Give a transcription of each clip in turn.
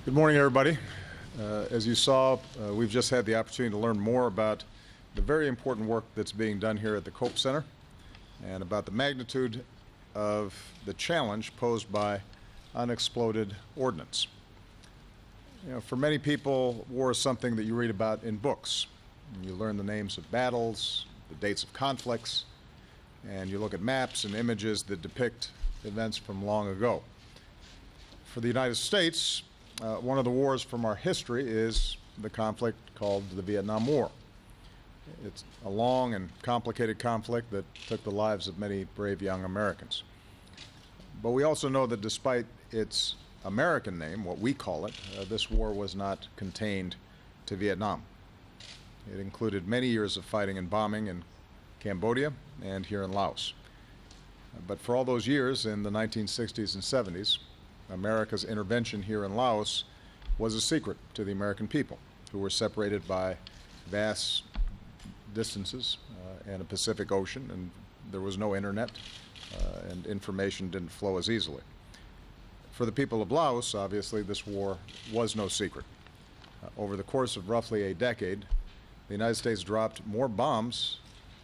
Good morning, everybody. As you saw, we've just had the opportunity to learn more about the very important work that's being done here at the Cope Center and about the magnitude of the challenge posed by unexploded ordnance. For many people, war is something that you read about in books. You learn the names of battles, the dates of conflicts, and you look at maps and images that depict events from long ago. For the United States, one of the wars from our history is the conflict called the Vietnam War. It's a long and complicated conflict that took the lives of many brave young Americans. But we also know that despite its American name, what we call it, this war was not contained to Vietnam. It included many years of fighting and bombing in Cambodia and here in Laos. But for all those years in the 1960s and 70s, America's intervention here in Laos was a secret to the American people, who were separated by vast distances and a Pacific Ocean, and there was no internet, and information didn't flow as easily. For the people of Laos, obviously, this war was no secret. Over the course of roughly a decade, the United States dropped more bombs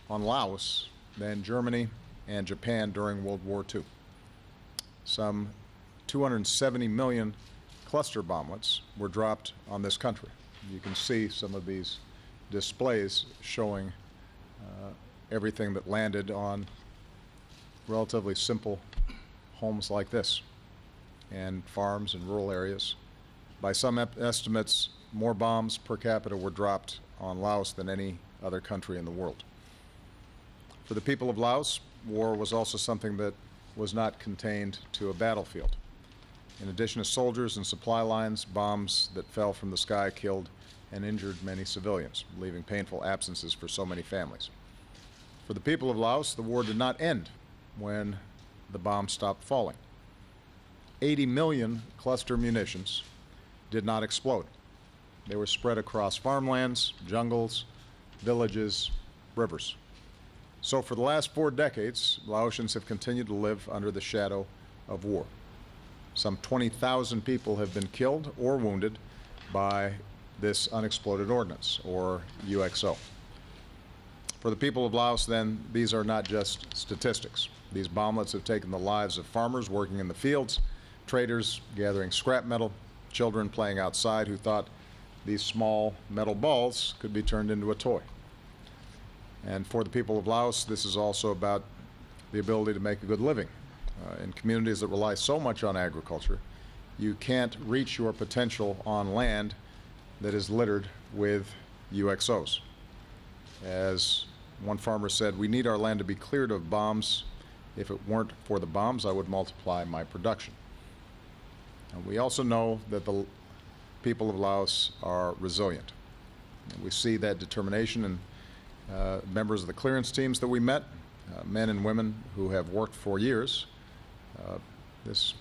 on Laos than Germany and Japan during World War II. Some 270 million cluster bomblets were dropped on this country. You can see some of these displays showing everything that landed on relatively simple homes like this and farms in rural areas. By some estimates, more bombs per capita were dropped on Laos than any other country in the world. For the people of Laos, war was also something that was not contained to a battlefield. In addition to soldiers and supply lines, bombs that fell from the sky killed and injured many civilians, leaving painful absences for so many families. For the people of Laos, the war did not end when the bombs stopped falling. 80 million cluster munitions did not explode. They were spread across farmlands, jungles, villages, rivers. So for the last 4 decades, Laotians have continued to live under the shadow of war. Some 20,000 people have been killed or wounded by this unexploded ordnance, or UXO. For the people of Laos, then, these are not just statistics. These bomblets have taken the lives of farmers working in the fields, traders gathering scrap metal, children playing outside who thought these small metal balls could be turned into a toy. And for the people of Laos, this is also about the ability to make a good living. In communities that rely so much on agriculture, you can't reach your potential on land that is littered with UXOs. As one farmer said, we need our land to be cleared of bombs. If it weren't for the bombs, I would multiply my production. And we also know that the people of Laos are resilient. And we see that determination in members of the clearance teams that we met, men and women who have worked for years. This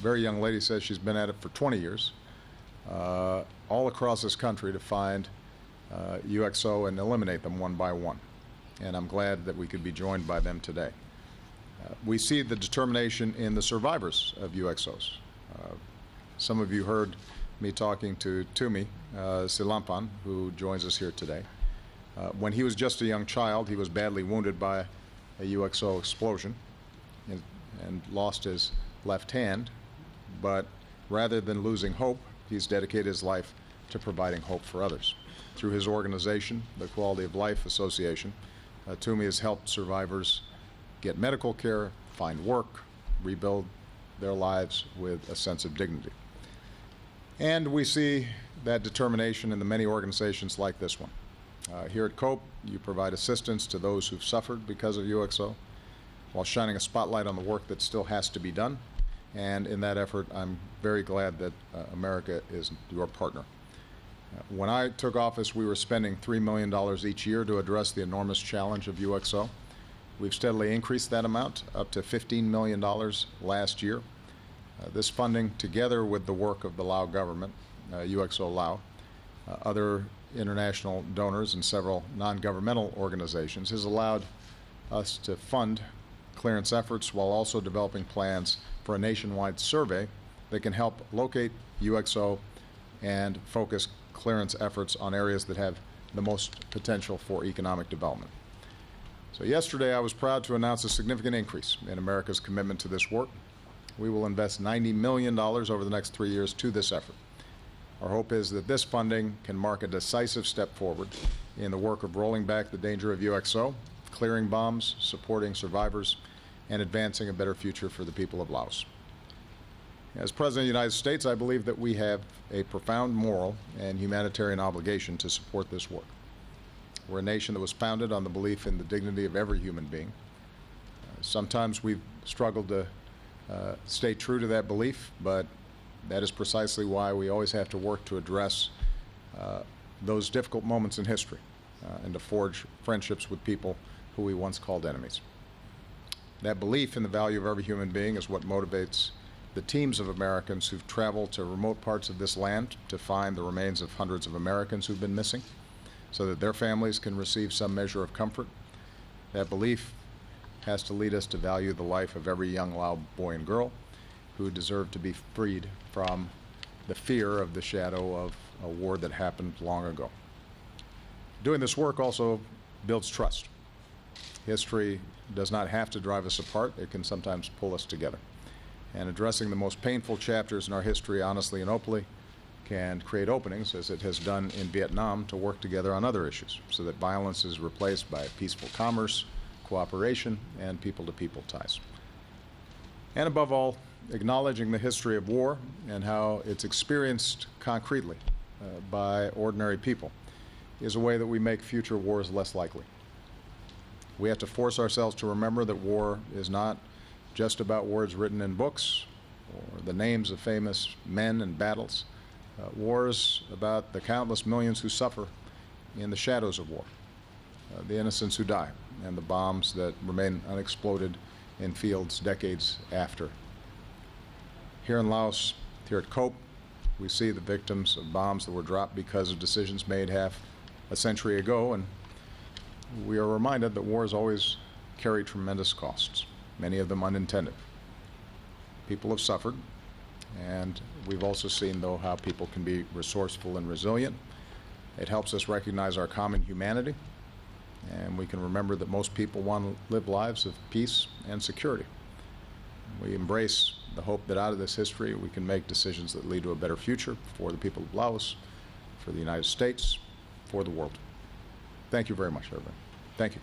very young lady says she's been at it for 20 years, all across this country to find UXO and eliminate them one by one. And I'm glad that we could be joined by them today. We see the determination in the survivors of UXOs. Some of you heard me talking to Tumi Silampan, who joins us here today. When he was just a young child, he was badly wounded by a UXO explosion and lost his left hand, but rather than losing hope, he's dedicated his life to providing hope for others. Through his organization, the Quality of Life Association, Tumi has helped survivors get medical care, find work, rebuild their lives with a sense of dignity. And we see that determination in the many organizations like this one. Here at COPE, you provide assistance to those who've suffered because of UXO, while shining a spotlight on the work that still has to be done. And in that effort, I'm very glad that America is your partner. When I took office, we were spending $3 million each year to address the enormous challenge of UXO. We've steadily increased that amount up to $15 million last year. This funding, together with the work of the Lao government, UXO Lao, other international donors and several non-governmental organizations, has allowed us to fund clearance efforts while also developing plans for a nationwide survey that can help locate UXO and focus clearance efforts on areas that have the most potential for economic development. So yesterday I was proud to announce a significant increase in America's commitment to this work. We will invest $90 million over the next 3 years to this effort. Our hope is that this funding can mark a decisive step forward in the work of rolling back the danger of UXO, clearing bombs, supporting survivors, and advancing a better future for the people of Laos. As President of the United States, I believe that we have a profound moral and humanitarian obligation to support this work. We're a nation that was founded on the belief in the dignity of every human being. Sometimes we've struggled to stay true to that belief, but that is precisely why we always have to work to address those difficult moments in history and to forge friendships with people who we once called enemies. That belief in the value of every human being is what motivates the teams of Americans who've traveled to remote parts of this land to find the remains of hundreds of Americans who've been missing so that their families can receive some measure of comfort. That belief has to lead us to value the life of every young Lao boy and girl who deserve to be freed from the fear of the shadow of a war that happened long ago. Doing this work also builds trust. History does not have to drive us apart. It can sometimes pull us together. And addressing the most painful chapters in our history honestly and openly can create openings, as it has done in Vietnam, to work together on other issues so that violence is replaced by peaceful commerce, cooperation, and people-to-people ties. And above all, acknowledging the history of war and how it's experienced concretely by ordinary people is a way that we make future wars less likely. We have to force ourselves to remember that war is not just about words written in books or the names of famous men and battles. War is about the countless millions who suffer in the shadows of war, the innocents who die, and the bombs that remain unexploded in fields decades after. Here in Laos, here at COPE, we see the victims of bombs that were dropped because of decisions made half a century ago, and we are reminded that wars always carry tremendous costs, many of them unintended. People have suffered, and we've also seen, though, how people can be resourceful and resilient. It helps us recognize our common humanity, and we can remember that most people want to live lives of peace and security. We embrace the hope that out of this history we can make decisions that lead to a better future for the people of Laos, for the United States, for the world. Thank you very much, everybody. Thank you.